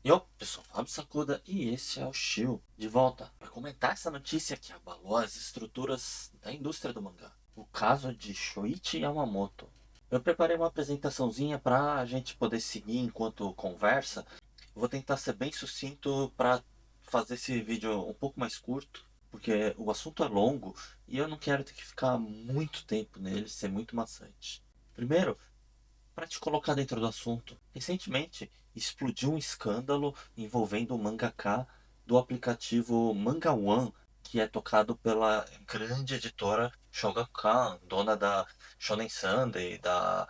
Yo, pessoal, Fábio Sacuda e esse é o Shio, de volta para comentar essa notícia que abalou as estruturas da indústria do mangá. O caso de Shoichi Yamamoto. Eu preparei uma apresentaçãozinha para a gente poder seguir enquanto conversa. Vou tentar ser bem sucinto para fazer esse vídeo um pouco mais curto, porque o assunto é longo e eu não quero ter que ficar muito tempo nele, ser muito maçante. Primeiro, para te colocar dentro do assunto, recentemente explodiu um escândalo envolvendo o mangaka do aplicativo Manga One, que é tocado pela grande editora Shogakukan, dona da Shonen Sunday, da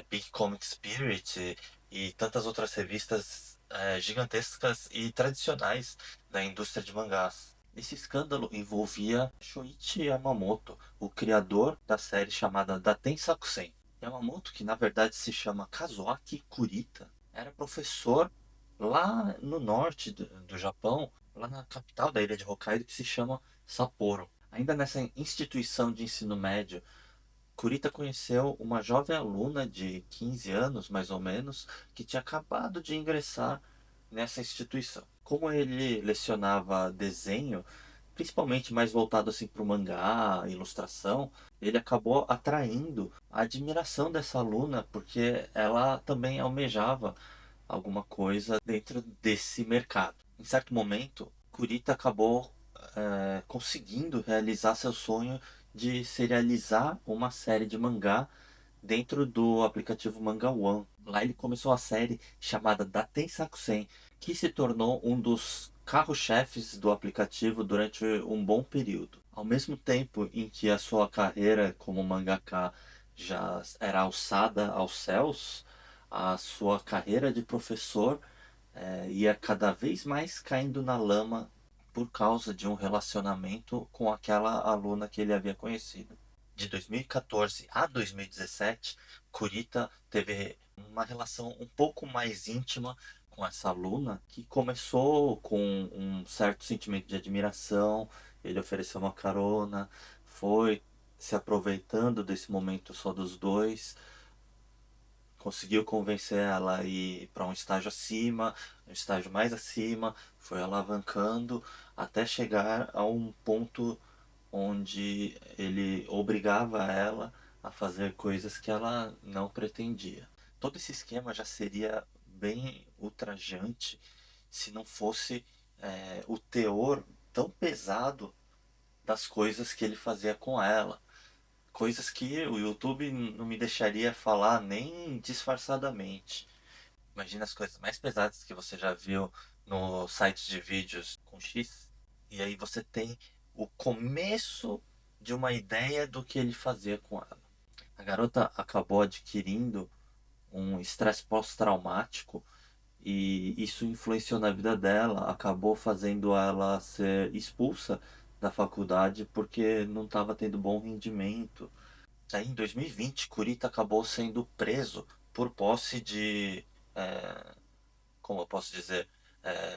Big Comic Spirit e tantas outras revistas gigantescas e tradicionais da indústria de mangás. Esse escândalo envolvia Shoichi Yamamoto, o criador da série chamada Daten Sakusen. Yamamoto, que na verdade se chama Kazuaki Kurita, era professor lá no norte do Japão, lá na capital da ilha de Hokkaido, que se chama Sapporo. Ainda nessa instituição de ensino médio, Kurita conheceu uma jovem aluna de 15 anos, mais ou menos, que tinha acabado de ingressar nessa instituição. Como ele lecionava desenho, principalmente mais voltado assim para o mangá, ilustração, ele acabou atraindo a admiração dessa aluna, porque ela também almejava alguma coisa dentro desse mercado. Em certo momento, Kurita acabou conseguindo realizar seu sonho de serializar uma série de mangá dentro do aplicativo Manga One. Lá ele começou a série chamada Daten Sakusen, que se tornou um dos carro-chefes do aplicativo durante um bom período. Ao mesmo tempo em que a sua carreira como mangaka já era alçada aos céus, a sua carreira de professor ia cada vez mais caindo na lama por causa de um relacionamento com aquela aluna que ele havia conhecido. De 2014 a 2017, Kurita teve uma relação um pouco mais íntima com essa aluna, que começou com um certo sentimento de admiração. Ele ofereceu uma carona, foi se aproveitando desse momento só dos dois, conseguiu convencer ela a ir para um estágio acima, um estágio mais acima, foi alavancando até chegar a um ponto onde ele obrigava ela a fazer coisas que ela não pretendia. Todo esse esquema já seria bem ultrajante se não fosse o teor tão pesado das coisas que ele fazia com ela. Coisas que o YouTube não me deixaria falar nem disfarçadamente. Imagina as coisas mais pesadas que você já viu no site de vídeos com X. E aí você tem o começo de uma ideia do que ele fazia com ela. A garota acabou adquirindo um estresse pós-traumático e isso influenciou na vida dela, acabou fazendo ela ser expulsa da faculdade porque não estava tendo bom rendimento. Aí, em 2020, Kurita acabou sendo preso por posse de, é, como eu posso dizer,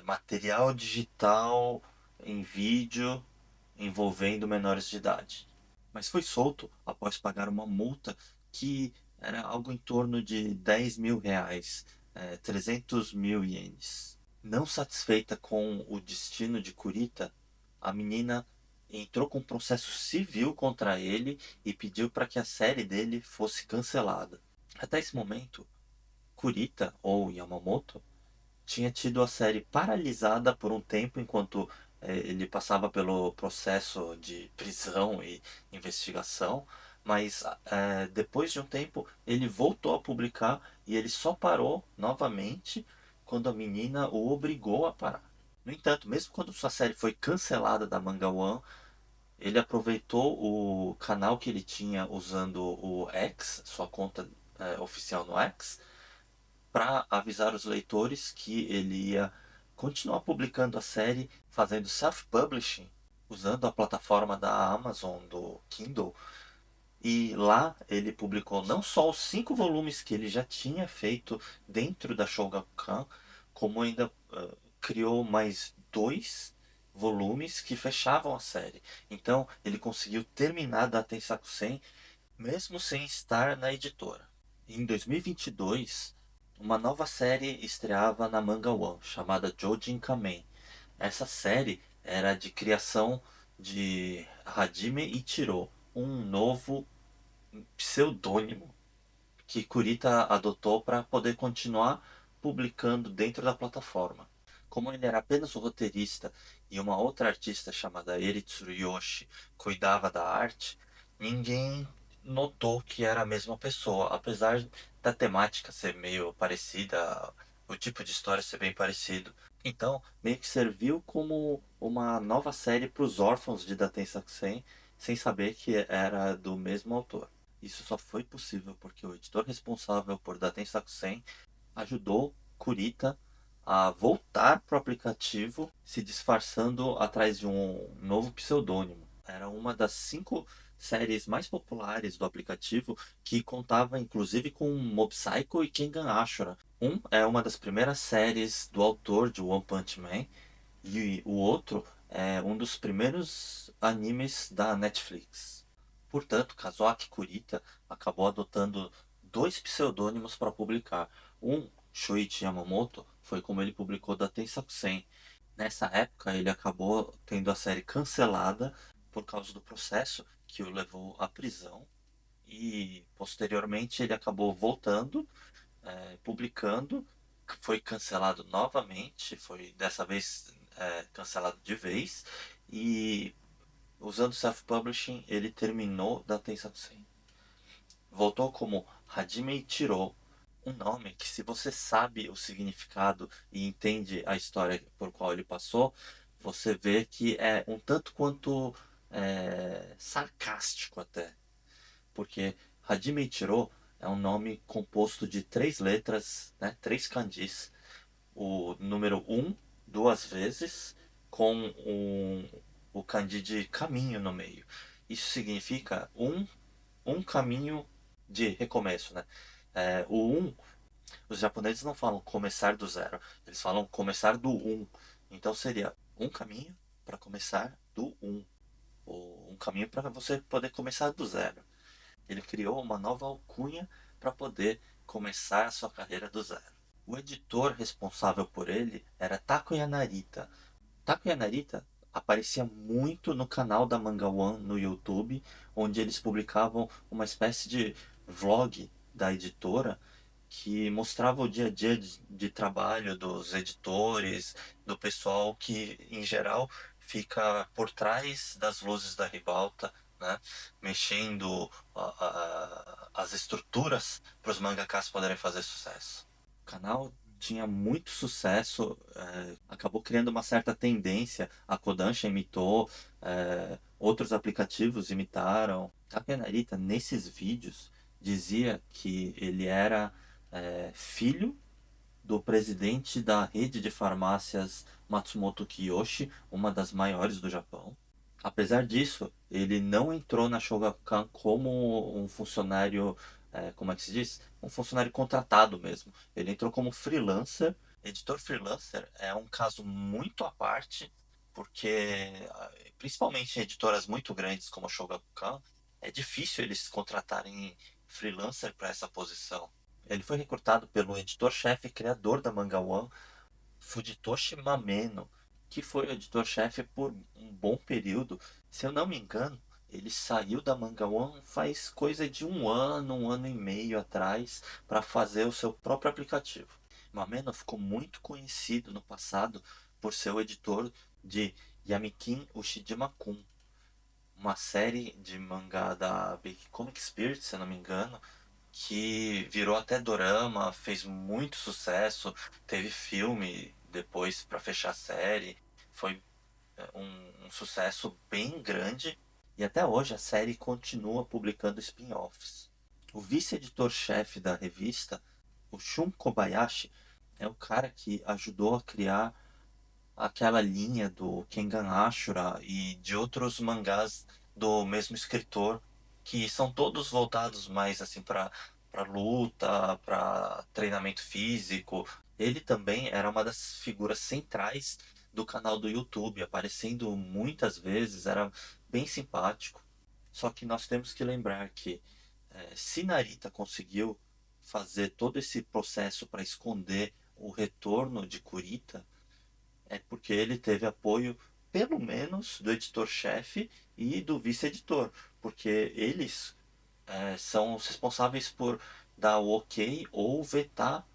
material digital em vídeo envolvendo menores de idade. Mas foi solto após pagar uma multa que era algo em torno de 10 mil reais, 300 mil ienes. Não satisfeita com o destino de Kurita, a menina entrou com um processo civil contra ele e pediu para que a série dele fosse cancelada. Até esse momento, Kurita, ou Yamamoto, tinha tido a série paralisada por um tempo enquanto ele passava pelo processo de prisão e investigação, mas depois de um tempo ele voltou a publicar e ele só parou novamente quando a menina o obrigou a parar. No entanto, mesmo quando sua série foi cancelada da Manga One, ele aproveitou o canal que ele tinha usando o X, sua conta oficial no X, para avisar os leitores que ele ia continuar publicando a série, fazendo self-publishing, usando a plataforma da Amazon do Kindle. E lá ele publicou não só os 5 volumes que ele já tinha feito dentro da Shogakukan, como ainda criou mais 2 volumes que fechavam a série. Então ele conseguiu terminar da Tensaku-sen mesmo sem estar na editora. Em 2022, uma nova série estreava na Manga One, chamada Joujin Kamen. Essa série era de criação de Hajime Ichiro, um novo pseudônimo que Kurita adotou para poder continuar publicando dentro da plataforma. Como ele era apenas o roteirista e uma outra artista chamada Eri Tsuruyoshi cuidava da arte, ninguém notou que era a mesma pessoa, apesar da temática ser meio parecida, o tipo de história ser bem parecido. Então, meio que serviu como uma nova série para os órfãos de Daten-Sakusen, sem saber que era do mesmo autor. Isso só foi possível porque o editor responsável por Daten-Sakusen ajudou Kurita a voltar para o aplicativo se disfarçando atrás de um novo pseudônimo. Era uma das 5 séries mais populares do aplicativo que contava inclusive com Mob Psycho e Kengan Ashura. Um é uma das primeiras séries do autor de One Punch Man e o outro é um dos primeiros animes da Netflix. Portanto, Kazuaki Kurita acabou adotando 2 pseudônimos para publicar. Um, Shuichi Yamamoto, foi como ele publicou da Tensaksen. Nessa época, ele acabou tendo a série cancelada por causa do processo que o levou à prisão. E posteriormente ele acabou voltando, publicando, foi cancelado novamente, foi dessa vez cancelado de vez. E usando self-publishing, ele terminou da Tensatsu. Voltou como Hajime Ichiro, um nome que, se você sabe o significado e entende a história por qual ele passou, você vê que é um tanto quanto sarcástico até. Porque Hajime Ichiro é um nome composto de 3 letras, né, 3 kanjis. O número 1 2 vezes, com o kanji de caminho no meio. Isso significa um caminho de recomeço, né? O os japoneses não falam começar do zero, eles falam começar do um. Então seria um caminho para começar do um, ou um caminho para você poder começar do zero. Ele criou uma nova alcunha para poder começar a sua carreira do zero. O editor responsável por ele era Takuya Narita. Takuya Narita aparecia muito no canal da Manga One no YouTube, onde eles publicavam uma espécie de vlog da editora que mostrava o dia a dia de trabalho dos editores, do pessoal que, em geral, fica por trás das luzes da ribalta, né, mexendo as estruturas para os mangakas poderem fazer sucesso. O canal tinha muito sucesso, acabou criando uma certa tendência. A Kodansha imitou, outros aplicativos imitaram. A Penarita, nesses vídeos, dizia que ele era filho do presidente da rede de farmácias Matsumoto Kiyoshi, uma das maiores do Japão. Apesar disso, ele não entrou na Shogakukan como um funcionário, como é que se diz? Um funcionário contratado mesmo. Ele entrou como freelancer. Editor freelancer é um caso muito à parte, porque principalmente em editoras muito grandes como a Shogakukan, é difícil eles contratarem freelancer para essa posição. Ele foi recrutado pelo editor-chefe e criador da Manga One, Fujitoshi Mameno, que foi o editor-chefe por um bom período. Se eu não me engano, ele saiu da Manga One faz coisa de um ano e meio atrás, para fazer o seu próprio aplicativo. Mameno ficou muito conhecido no passado por ser o editor de Yamikin Ushijima-kun, uma série de mangá da Big Comic Spirit, se eu não me engano, que virou até dorama, fez muito sucesso, teve filme depois para fechar a série, foi um sucesso bem grande e até hoje a série continua publicando spin-offs. O vice-editor-chefe da revista, o Shun Kobayashi, é o cara que ajudou a criar aquela linha do Kengan Ashura e de outros mangás do mesmo escritor, que são todos voltados mais assim para luta, para treinamento físico. Ele também era uma das figuras centrais do canal do YouTube, aparecendo muitas vezes, era bem simpático. Só que nós temos que lembrar que se Narita conseguiu fazer todo esse processo para esconder o retorno de Kurita é porque ele teve apoio, pelo menos, do editor-chefe e do vice-editor, porque eles são os responsáveis por dar o ok ou vetar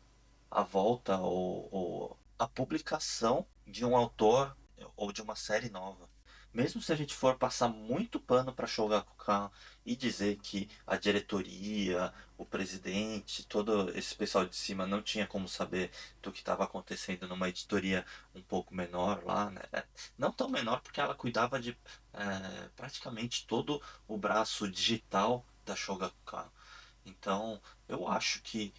a volta ou a publicação de um autor ou de uma série nova. Mesmo se a gente for passar muito pano para Shogakukan e dizer que a diretoria, o presidente, todo esse pessoal de cima não tinha como saber do que estava acontecendo numa editoria um pouco menor lá, né? Não tão menor porque ela cuidava de praticamente todo o braço digital da Shogakukan. Então, eu acho que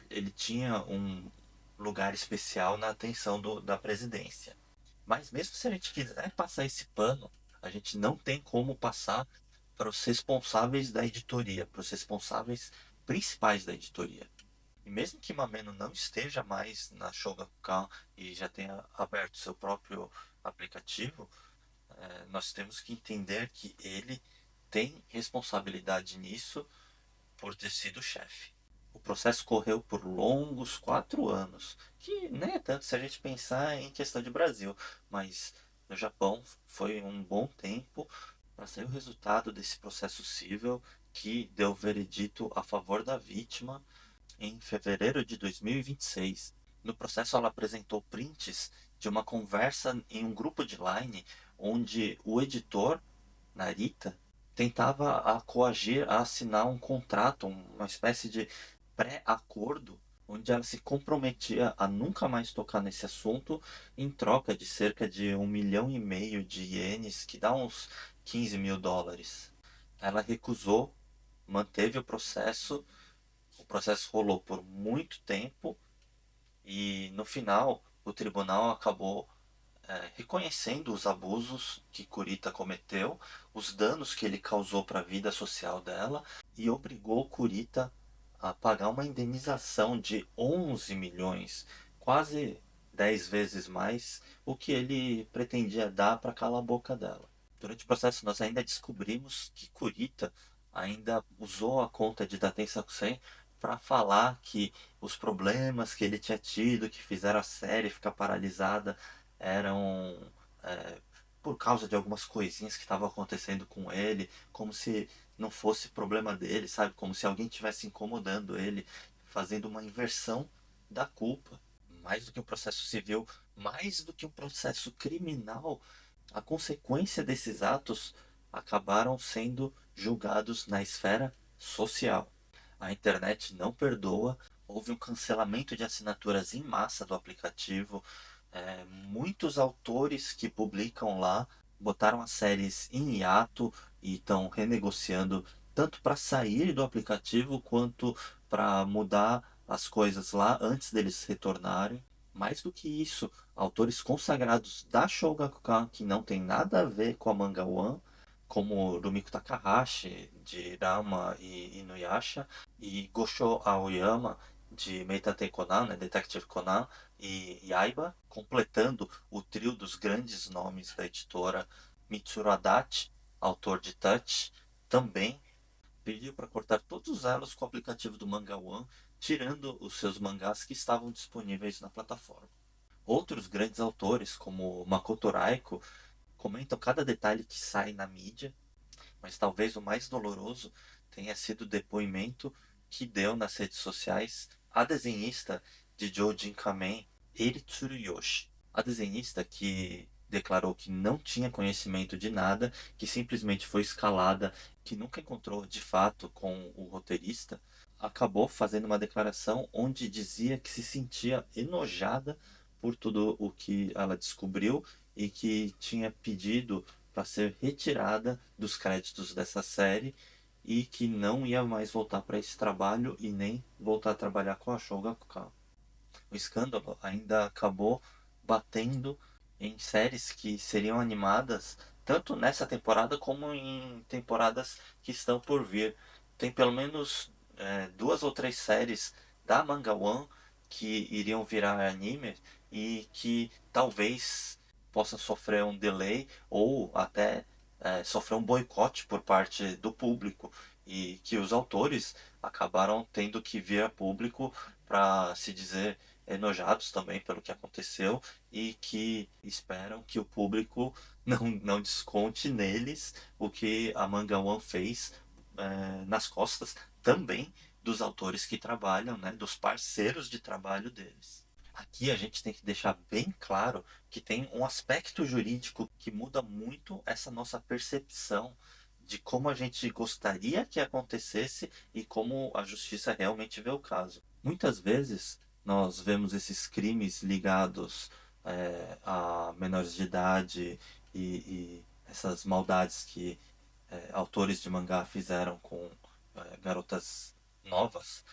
ele tinha um lugar especial na atenção da presidência. Mas mesmo se a gente quiser passar esse pano, a gente não tem como passar para os responsáveis da editoria, para os responsáveis principais da editoria. E mesmo que Mameno não esteja mais na Shogakukan e já tenha aberto seu próprio aplicativo, nós temos que entender que ele tem responsabilidade nisso por ter sido chefe. O processo correu por longos 4 anos, que nem é tanto se a gente pensar em questão de Brasil, mas no Japão foi um bom tempo para sair o resultado desse processo civil que deu veredito a favor da vítima em fevereiro de 2026. No processo, ela apresentou prints de uma conversa em um grupo de Line onde o editor, Narita, tentava a coagir a assinar um contrato, uma espécie de pré-acordo, onde ela se comprometia a nunca mais tocar nesse assunto em troca de cerca de 1,5 milhão de ienes, que dá uns 15 mil dólares. Ela recusou, manteve o processo rolou por muito tempo e no final o tribunal acabou reconhecendo os abusos que Kurita cometeu, os danos que ele causou para a vida social dela e obrigou Kurita a pagar uma indenização de 11 milhões, quase 10 vezes mais o que ele pretendia dar para calar a boca dela. Durante o processo, nós ainda descobrimos que Kurita ainda usou a conta de Daten Sakusen para falar que os problemas que ele tinha tido, que fizeram a série ficar paralisada, eram é, por causa de algumas coisinhas que estavam acontecendo com ele, como se não fosse problema dele, sabe? Como se alguém estivesse incomodando ele, fazendo uma inversão da culpa. Mais do que um processo civil, mais do que um processo criminal, a consequência desses atos acabaram sendo julgados na esfera social. A internet não perdoa, houve um cancelamento de assinaturas em massa do aplicativo. Muitos autores que publicam lá botaram as séries em hiato e estão renegociando tanto para sair do aplicativo quanto para mudar as coisas lá antes deles retornarem. Mais do que isso, autores consagrados da Shogakukan que não tem nada a ver com a Manga One, como Rumiko Takahashi de Rama e Inuyasha e Gosho Aoyama de Meitatei Conan, né, Detective Conan e Yaiba, completando o trio dos grandes nomes da editora. Mitsuru Adachi, autor de Touch, também pediu para cortar todos os elos com o aplicativo do Manga One, tirando os seus mangás que estavam disponíveis na plataforma. Outros grandes autores, como Makoto Raiko, comentam cada detalhe que sai na mídia, mas talvez o mais doloroso tenha sido o depoimento que deu nas redes sociais a desenhista de Joujin Kamen, Eri Tsuruyoshi. A desenhista que declarou que não tinha conhecimento de nada, que simplesmente foi escalada, que nunca encontrou de fato com o roteirista, acabou fazendo uma declaração onde dizia que se sentia enojada por tudo o que ela descobriu e que tinha pedido para ser retirada dos créditos dessa série e que não ia mais voltar para esse trabalho e nem voltar a trabalhar com a Shogakukan. O escândalo ainda acabou batendo em séries que seriam animadas tanto nessa temporada como em temporadas que estão por vir. Tem pelo menos 2 ou 3 séries da Manga One que iriam virar anime e que talvez possa sofrer um delay ou até sofrer um boicote por parte do público. e que os autores acabaram tendo que vir a público para se dizer enojados também pelo que aconteceu e que esperam que o público não desconte neles o que a Manga One fez nas costas também dos autores que trabalham, né, dos parceiros de trabalho deles. Aqui a gente tem que deixar bem claro que tem um aspecto jurídico que muda muito essa nossa percepção de como a gente gostaria que acontecesse e como a justiça realmente vê o caso. Muitas vezes nós vemos esses crimes ligados a menores de idade e essas maldades que autores de mangá fizeram com garotas novas.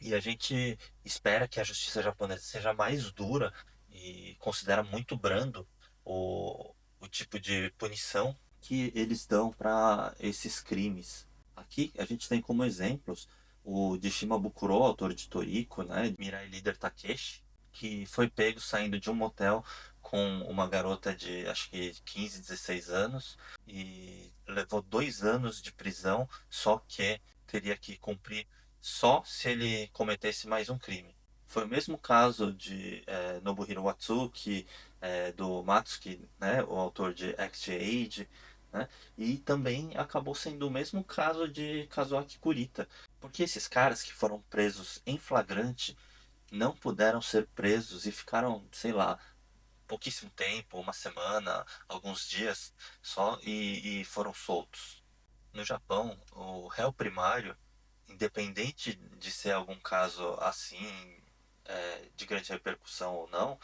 E a gente espera que a justiça japonesa seja mais dura e considera muito brando o tipo de punição que eles dão para esses crimes. Aqui a gente tem como exemplos o de Shimabukuro, autor de Toriko, né, Mirai Leader Takeshi, que foi pego saindo de um motel com uma garota de acho que 15, 16 anos e levou 2 anos de prisão, só que teria que cumprir só se ele cometesse mais um crime. Foi o mesmo caso de Nobuhiro Watsuki, do Matsuki, né, o autor de X-Age, né, e também acabou sendo o mesmo caso de Kazuaki Kurita, porque esses caras que foram presos em flagrante não puderam ser presos e ficaram, sei lá, pouquíssimo tempo, uma semana, alguns dias só, e foram soltos. No Japão, o réu primário, independente de ser algum caso assim, de grande repercussão ou não,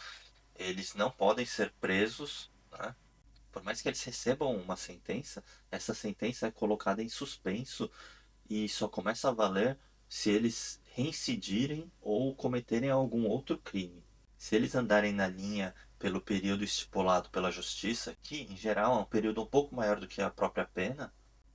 eles não podem ser presos, né? Por mais que eles recebam uma sentença, essa sentença é colocada em suspenso e só começa a valer se eles reincidirem ou cometerem algum outro crime. Se eles andarem na linha pelo período estipulado pela justiça, que em geral é um período um pouco maior do que a própria pena,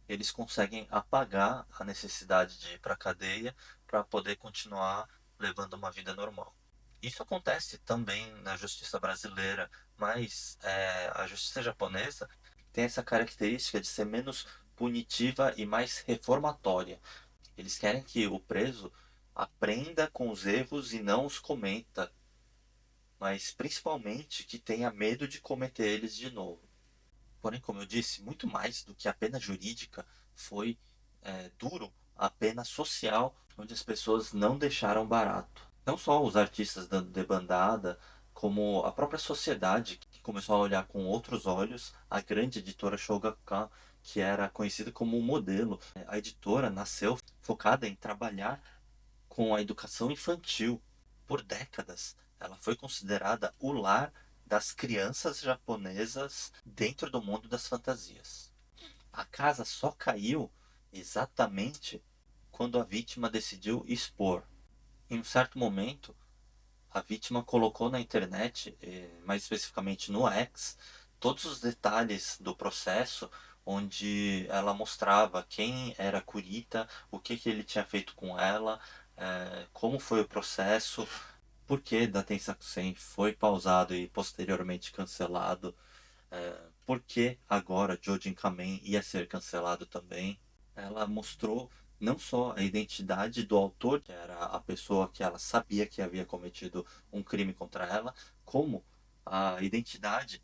eles conseguem apagar a necessidade de ir para a cadeia para poder continuar levando uma vida normal. Isso acontece também na justiça brasileira, mas a justiça japonesa tem essa característica de ser menos punitiva e mais reformatória. Eles querem que o preso aprenda com os erros e não os cometa, mas principalmente que tenha medo de cometer eles de novo. Porém, como eu disse, muito mais do que a pena jurídica foi duro a pena social, onde as pessoas não deixaram barato. Não só os artistas dando debandada, como a própria sociedade, que começou a olhar com outros olhos a grande editora Shogakukan, que era conhecida como um modelo. A editora nasceu focada em trabalhar com a educação infantil. Por décadas, ela foi considerada o lar das crianças japonesas dentro do mundo das fantasias. A casa só caiu exatamente quando a vítima decidiu expor. Em um certo momento, a vítima colocou na internet, mais especificamente no X, todos os detalhes do processo, onde ela mostrava quem era Kurita, o que que ele tinha feito com ela, como foi o processo, por que Daten-Sakusen foi pausado e posteriormente cancelado, por que agora Jojin Kamen ia ser cancelado também. Ela mostrou não só a identidade do autor, que era a pessoa que ela sabia que havia cometido um crime contra ela, como a identidade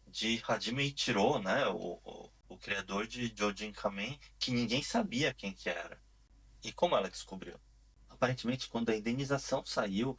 de Hajime Ichiro, né, o criador de Jojin Kamen, que ninguém sabia quem que era. E como ela descobriu? Aparentemente, quando a indenização saiu,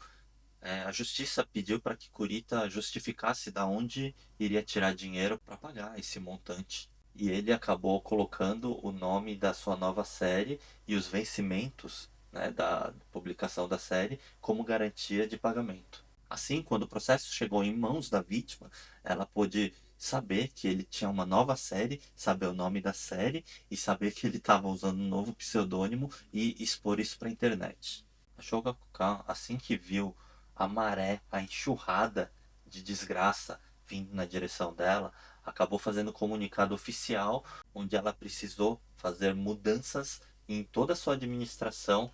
a justiça pediu para que Kurita justificasse da onde iria tirar dinheiro para pagar esse montante. E ele acabou colocando o nome da sua nova série e os vencimentos, né, da publicação da série como garantia de pagamento. Assim, quando o processo chegou em mãos da vítima, ela pôde saber que ele tinha uma nova série, saber o nome da série e saber que ele estava usando um novo pseudônimo e expor isso para a internet. A Shogakukan, assim que viu a maré, a enxurrada de desgraça vindo na direção dela, acabou fazendo um comunicado oficial onde ela precisou fazer mudanças em toda a sua administração,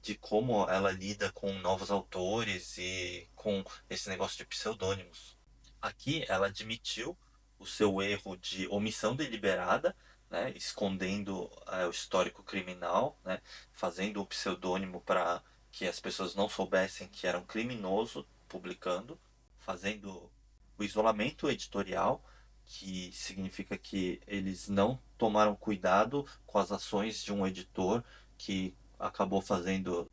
de como ela lida com novos autores e com esse negócio de pseudônimos. Aqui ela admitiu o seu erro de omissão deliberada, né, escondendo o histórico criminal, né, fazendo um pseudônimo para que as pessoas não soubessem que era um criminoso publicando, fazendo o isolamento editorial, que significa que eles não tomaram cuidado com as ações de um editor que acabou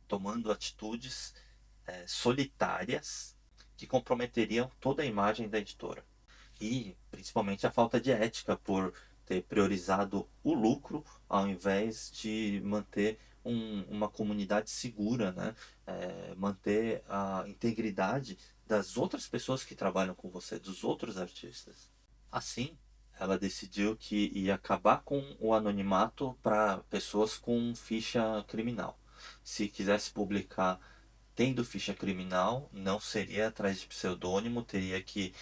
tomando atitudes solitárias que comprometeriam toda a imagem da editora. E principalmente a falta de ética por ter priorizado o lucro ao invés de manter uma comunidade segura, né? Manter a integridade das outras pessoas que trabalham com você, dos outros artistas. Assim, ela decidiu que ia acabar com o anonimato para pessoas com ficha criminal. Se quisesse publicar tendo ficha criminal, não seria atrás de pseudônimo, teria que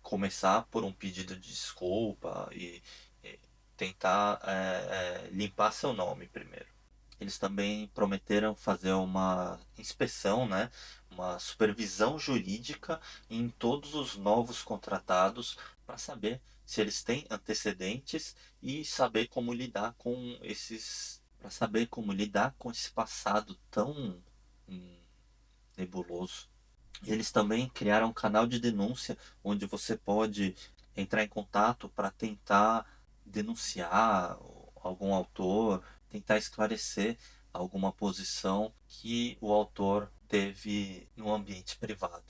começar por um pedido de desculpa e tentar limpar seu nome primeiro. Eles também prometeram fazer uma inspeção, né, uma supervisão jurídica em todos os novos contratados para saber se eles têm antecedentes e saber como lidar com para saber como lidar com esse passado tão hum, nebuloso. E eles também criaram um canal de denúncia onde você pode entrar em contato para tentar denunciar algum autor, tentar esclarecer alguma posição que o autor teve no ambiente privado.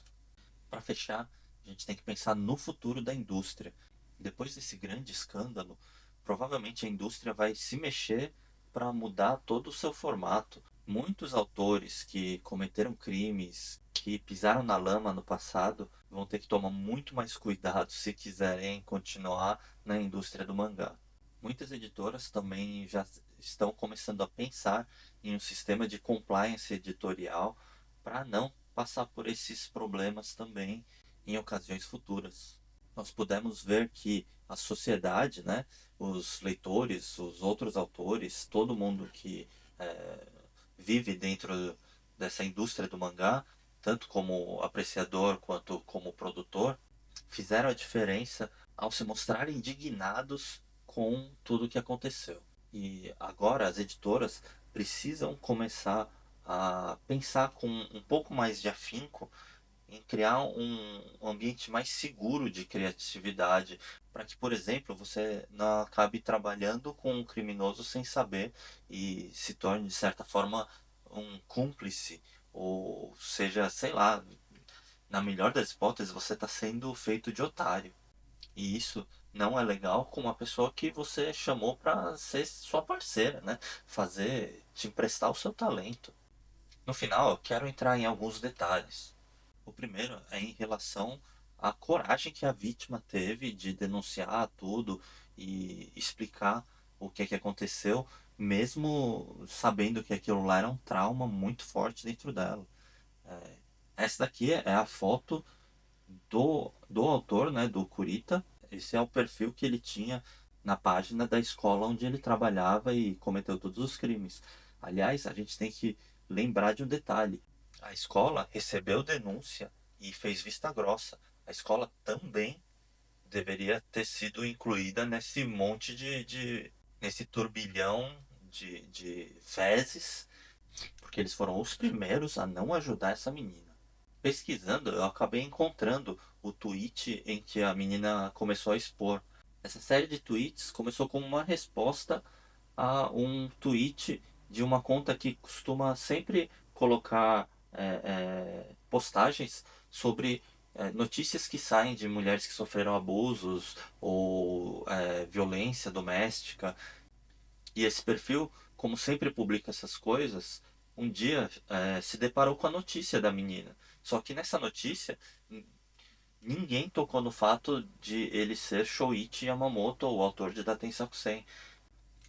Para fechar, a gente tem que pensar no futuro da indústria. Depois desse grande escândalo, provavelmente a indústria vai se mexer para mudar todo o seu formato. Muitos autores que cometeram crimes, que pisaram na lama no passado, vão ter que tomar muito mais cuidado se quiserem continuar na indústria do mangá. Muitas editoras também já estão começando a pensar em um sistema de compliance editorial para não passar por esses problemas também em ocasiões futuras. Nós pudemos ver que a sociedade, né, os leitores, os outros autores, todo mundo que vive dentro dessa indústria do mangá, tanto como apreciador quanto como produtor, fizeram a diferença ao se mostrarem indignados com tudo o que aconteceu. E agora as editoras precisam começar a pensar com um pouco mais de afinco em criar um ambiente mais seguro de criatividade, para que, por exemplo, você não acabe trabalhando com um criminoso sem saber e se torne, de certa forma, um cúmplice, ou seja, sei lá, na melhor das hipóteses, você está sendo feito de otário. E isso não é legal com uma pessoa que você chamou para ser sua parceira, né? Te emprestar o seu talento. No final, eu quero entrar em alguns detalhes. O primeiro é em relação à coragem que a vítima teve de denunciar tudo e explicar o que é que aconteceu, mesmo sabendo que aquilo lá era um trauma muito forte dentro dela. Essa daqui é a foto do autor, né, do Kurita. Esse é o perfil que ele tinha na página da escola onde ele trabalhava e cometeu todos os crimes. Aliás, a gente tem que lembrar de um detalhe. A escola recebeu denúncia e fez vista grossa. A escola também deveria ter sido incluída nesse monte nesse turbilhão de fezes, porque eles foram os primeiros a não ajudar essa menina. Pesquisando, eu acabei encontrando o tweet em que a menina começou a expor. Essa série de tweets começou como uma resposta a um tweet de uma conta que costuma sempre colocar postagens sobre notícias que saem de mulheres que sofreram abusos ou violência doméstica. E esse perfil, como sempre publica essas coisas, um dia se deparou com a notícia da menina. Só que nessa notícia, ninguém tocou no fato de ele ser Shoichi Yamamoto, o autor de Daten-sakusen.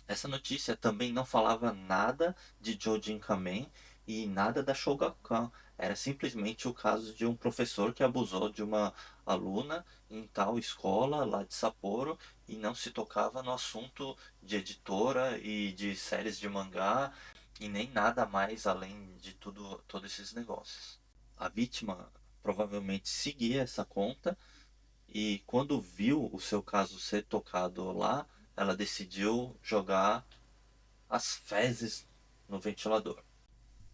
Essa notícia também não falava nada de Jojin Kamen e nada da Shogakukan. Era simplesmente o caso de um professor que abusou de uma aluna em tal escola lá de Sapporo e não se tocava no assunto de editora e de séries de mangá e nem nada mais além de todos esses negócios. A vítima provavelmente seguia essa conta e quando viu o seu caso ser tocado lá, ela decidiu jogar as fezes no ventilador.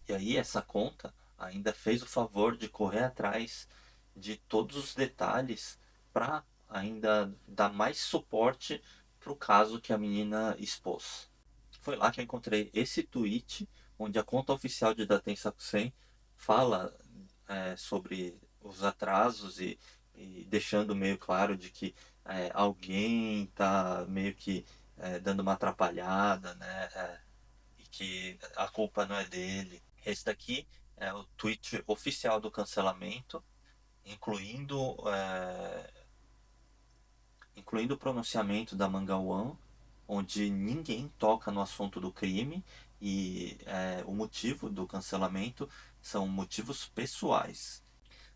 E aí essa conta ainda fez o favor de correr atrás de todos os detalhes para ainda dar mais suporte para o caso que a menina expôs. Foi lá que eu encontrei esse tweet onde a conta oficial de Daten Sakusen fala sobre os atrasos e deixando meio claro de que alguém está meio que dando uma atrapalhada, né? E que a culpa não é dele. Esse daqui é o tweet oficial do cancelamento, incluindo, incluindo o pronunciamento da Manga One, onde ninguém toca no assunto do crime e o motivo do cancelamento são motivos pessoais.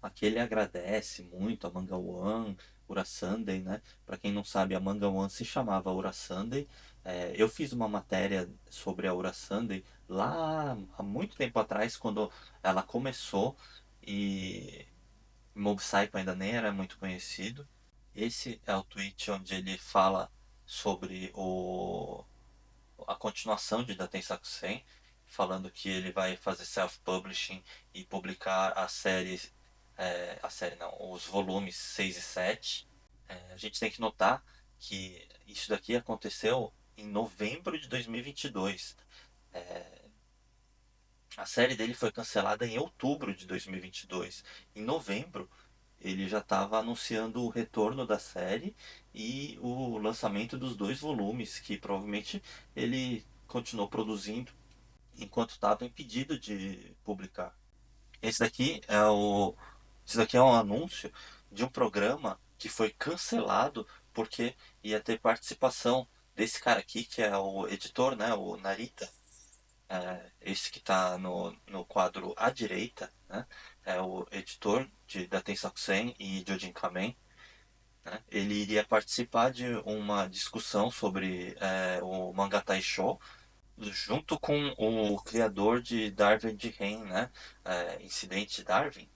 Aqui ele agradece muito a Manga One, Ura Sunday, né? Para quem não sabe, a Manga One se chamava Ura Sunday. Eu fiz uma matéria sobre a Ura Sunday lá há muito tempo atrás, quando ela começou e Mob Psycho ainda nem era muito conhecido. Esse é o tweet onde ele fala sobre a continuação de Datensaku 100, falando que ele vai fazer self-publishing e publicar a série não, os volumes 6 e 7. A gente tem que notar que isso daqui aconteceu em novembro de 2022. É, a série dele foi cancelada em outubro de 2022. Em novembro, ele já estava anunciando o retorno da série e o lançamento dos dois volumes, que provavelmente ele continuou produzindo enquanto estava impedido de publicar. Esse daqui é o, esse daqui é um anúncio de um programa que foi cancelado porque ia ter participação desse cara aqui, que é o editor, né, o Narita, esse que está no quadro à direita, né, é o editor da Tensaku-sen e Jojin Kamen, né, ele iria participar de uma discussão sobre o Manga Taisho, junto com o criador de Darwin de Rain, né, Incidente Darwin,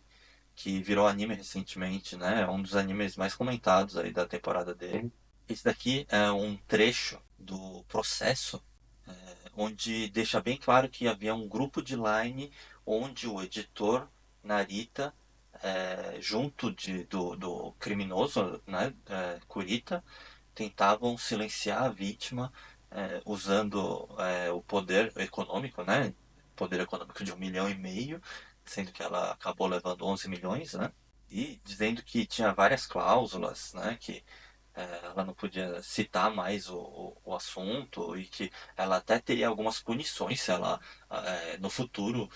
que virou anime recentemente, né, é um dos animes mais comentados aí da temporada dele. Esse daqui é um trecho do processo onde deixa bem claro que havia um grupo de line onde o editor Narita, junto do criminoso, né, Kurita, tentavam silenciar a vítima usando o poder econômico, né, poder econômico de 1,5 milhão, sendo que ela acabou levando 11 milhões, né, e dizendo que tinha várias cláusulas, né, que ela não podia citar mais o assunto e que ela até teria algumas punições se ela no futuro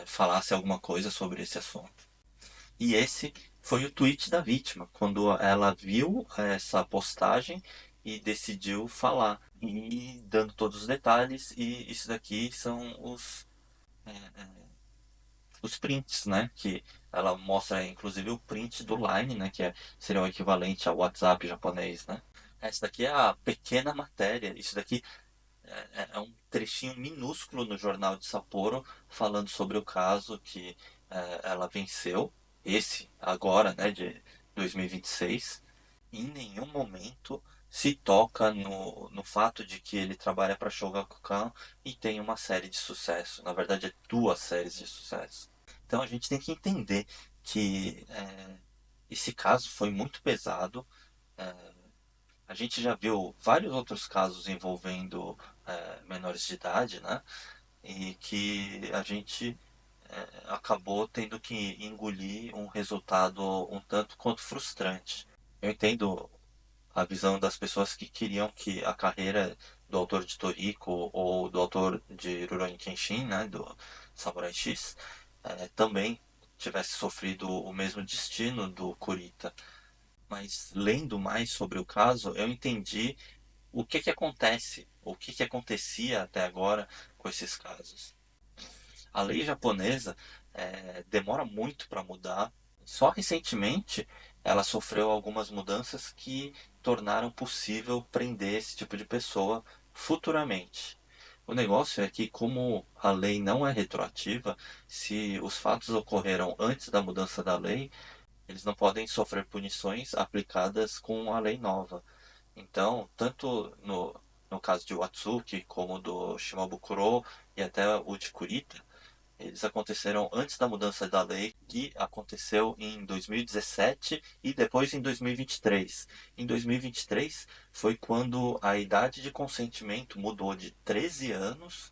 falasse alguma coisa sobre esse assunto. E esse foi o tweet da vítima, quando ela viu essa postagem e decidiu falar, e dando todos os detalhes, e isso daqui são os prints, né? Que ela mostra inclusive o print do Line, né? Seria o equivalente ao WhatsApp japonês, né? Essa daqui é a pequena matéria. Isso daqui é um trechinho minúsculo no jornal de Sapporo falando sobre o caso que ela venceu. Esse agora, né? De 2026. Em nenhum momento se toca no fato de que ele trabalha para Shogakukan e tem uma série de sucesso. Na verdade, é duas séries de sucesso. Então a gente tem que entender que esse caso foi muito pesado. A gente já viu vários outros casos envolvendo menores de idade, né? E que a gente acabou tendo que engolir um resultado um tanto quanto frustrante. Eu entendo a visão das pessoas que queriam que a carreira do autor de Toriko ou do autor de Rurouni Kenshin, né, do Samurai X, também tivesse sofrido o mesmo destino do Kurita. Mas lendo mais sobre o caso, eu entendi o que que acontece, o que que acontecia até agora com esses casos. A lei japonesa demora muito para mudar. Só recentemente ela sofreu algumas mudanças que tornaram possível prender esse tipo de pessoa futuramente. O negócio é que, como a lei não é retroativa, se os fatos ocorreram antes da mudança da lei, eles não podem sofrer punições aplicadas com a lei nova. Então, tanto no caso de Watsuki, como do Shimabukuro e até o de Kurita, eles aconteceram antes da mudança da lei, que aconteceu em 2017 e depois em 2023. Em 2023 foi quando a idade de consentimento mudou de 13 anos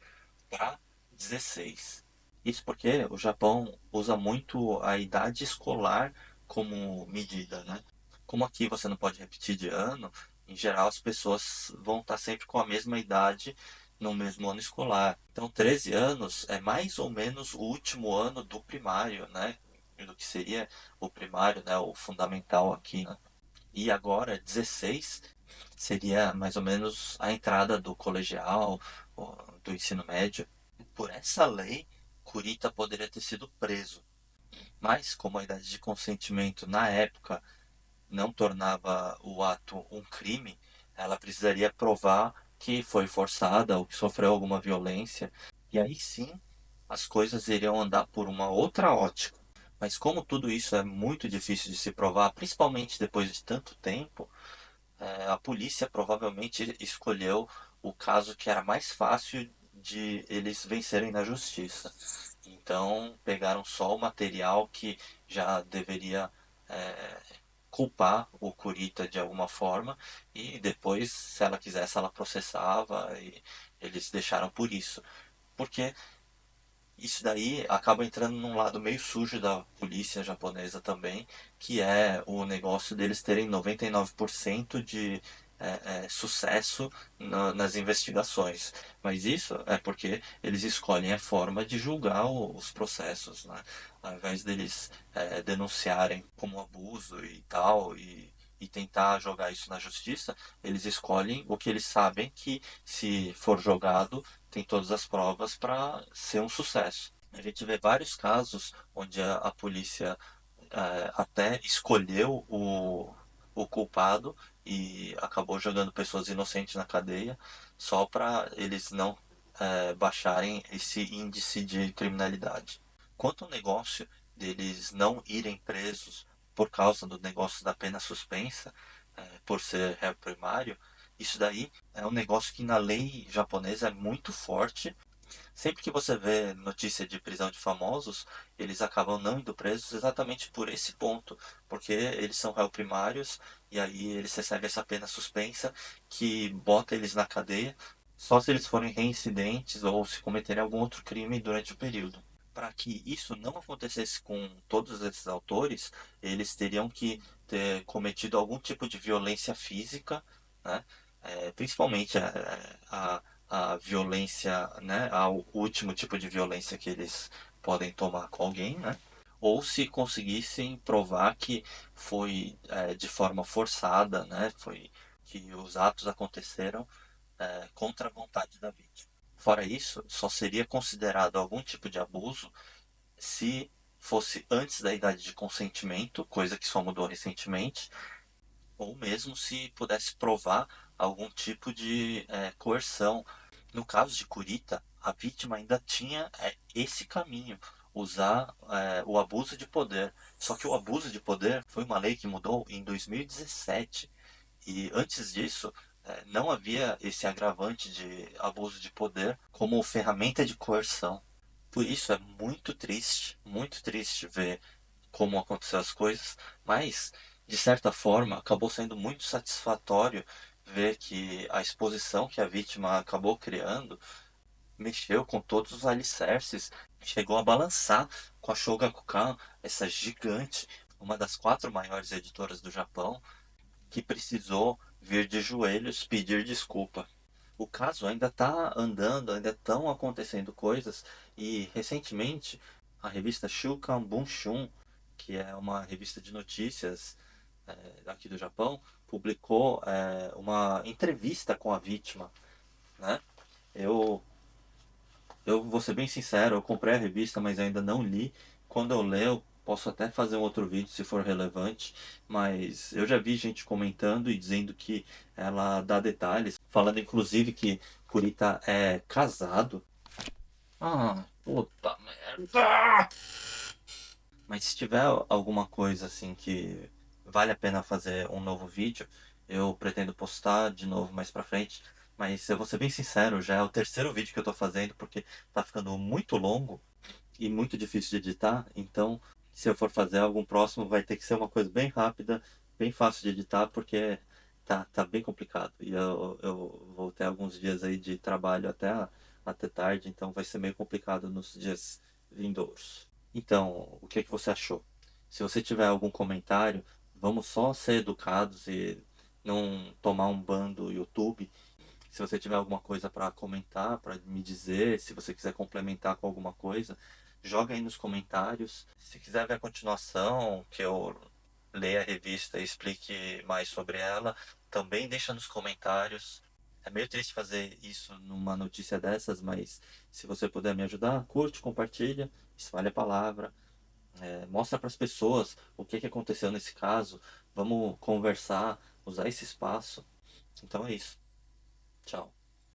para 16. Isso porque o Japão usa muito a idade escolar como medida, né? Como aqui você não pode repetir de ano, em geral as pessoas vão estar sempre com a mesma idade no mesmo ano escolar. Então, 13 anos é mais ou menos o último ano do primário, né? Do que seria o primário, né? O fundamental aqui, né? E agora, 16 seria mais ou menos a entrada do colegial, do ensino médio. Por essa lei, Kurita poderia ter sido preso. Mas, como a idade de consentimento na época não tornava o ato um crime, ela precisaria provar que foi forçada ou que sofreu alguma violência. E aí sim, as coisas iriam andar por uma outra ótica. Mas como tudo isso é muito difícil de se provar, principalmente depois de tanto tempo, a polícia provavelmente escolheu o caso que era mais fácil de eles vencerem na justiça. Então, pegaram só o material que já deveria é, culpar o Kurita de alguma forma e depois, se ela quisesse, ela processava e eles deixaram por isso. Porque isso daí acaba entrando num lado meio sujo da polícia japonesa também, que é o negócio deles terem 99% de sucesso nas investigações. Mas isso é porque eles escolhem a forma de julgar os processos, né? Ao invés deles denunciarem como abuso e tal, e tentar jogar isso na justiça, eles escolhem o que eles sabem que, se for jogado, tem todas as provas para ser um sucesso. A gente vê vários casos onde a polícia até escolheu o culpado e acabou jogando pessoas inocentes na cadeia só para eles não baixarem esse índice de criminalidade. Quanto ao negócio deles não irem presos por causa do negócio da pena suspensa, por ser réu primário, isso daí é um negócio que na lei japonesa é muito forte. Sempre que você vê notícia de prisão de famosos, eles acabam não indo presos exatamente por esse ponto, porque eles são réu primários e aí eles recebem essa pena suspensa que bota eles na cadeia só se eles forem reincidentes ou se cometerem algum outro crime durante o período. Para que isso não acontecesse com todos esses autores, eles teriam que ter cometido algum tipo de violência física, né? Principalmente a violência, né? O último tipo de violência que eles podem tomar com alguém, né? Ou se conseguissem provar que foi de forma forçada, né? Foi que os atos aconteceram contra a vontade da vítima. Fora isso, só seria considerado algum tipo de abuso se fosse antes da idade de consentimento, coisa que só mudou recentemente, ou mesmo se pudesse provar algum tipo de coerção. No caso de Kurita, a vítima ainda tinha esse caminho, usar o abuso de poder. Só que o abuso de poder foi uma lei que mudou em 2017. E antes disso, não havia esse agravante de abuso de poder como ferramenta de coerção. Por isso é muito triste ver como aconteceu as coisas, mas de certa forma acabou sendo muito satisfatório ver que a exposição que a vítima acabou criando mexeu com todos os alicerces, chegou a balançar com a Shogakukan, essa gigante, uma das quatro maiores editoras do Japão, que precisou vir de joelhos pedir desculpa. O caso ainda está andando, ainda estão acontecendo coisas, e recentemente a revista Shukan Bunshun, que é uma revista de notícias aqui do Japão, publicou uma entrevista com a vítima, né? Eu, eu vou ser bem sincero, eu comprei a revista, mas ainda não li. Quando eu ler, eu posso até fazer um outro vídeo se for relevante, mas eu já vi gente comentando e dizendo que ela dá detalhes, falando inclusive que Kurita é casado. Ah, puta merda! Mas se tiver alguma coisa assim que vale a pena fazer um novo vídeo, Eu pretendo postar de novo mais pra frente, mas eu vou ser bem sincero, já é o terceiro vídeo que eu tô fazendo porque tá ficando muito longo e muito difícil de editar, então se eu for fazer algum próximo vai ter que ser uma coisa bem rápida, bem fácil de editar, porque tá bem complicado. E eu vou ter alguns dias aí de trabalho até tarde, então vai ser meio complicado nos dias vindouros. Então, o que é que você achou? Se você tiver algum comentário, vamos só ser educados e não tomar um ban do YouTube. Se você tiver alguma coisa para comentar, para me dizer, se você quiser complementar com alguma coisa, joga aí nos comentários. Se quiser ver a continuação, que eu leia a revista e explique mais sobre ela, também deixa nos comentários. É meio triste fazer isso numa notícia dessas, mas se você puder me ajudar, curte, compartilha, espalha a palavra, mostra para as pessoas o que aconteceu nesse caso. Vamos conversar, usar esse espaço. Então é isso. Tchau.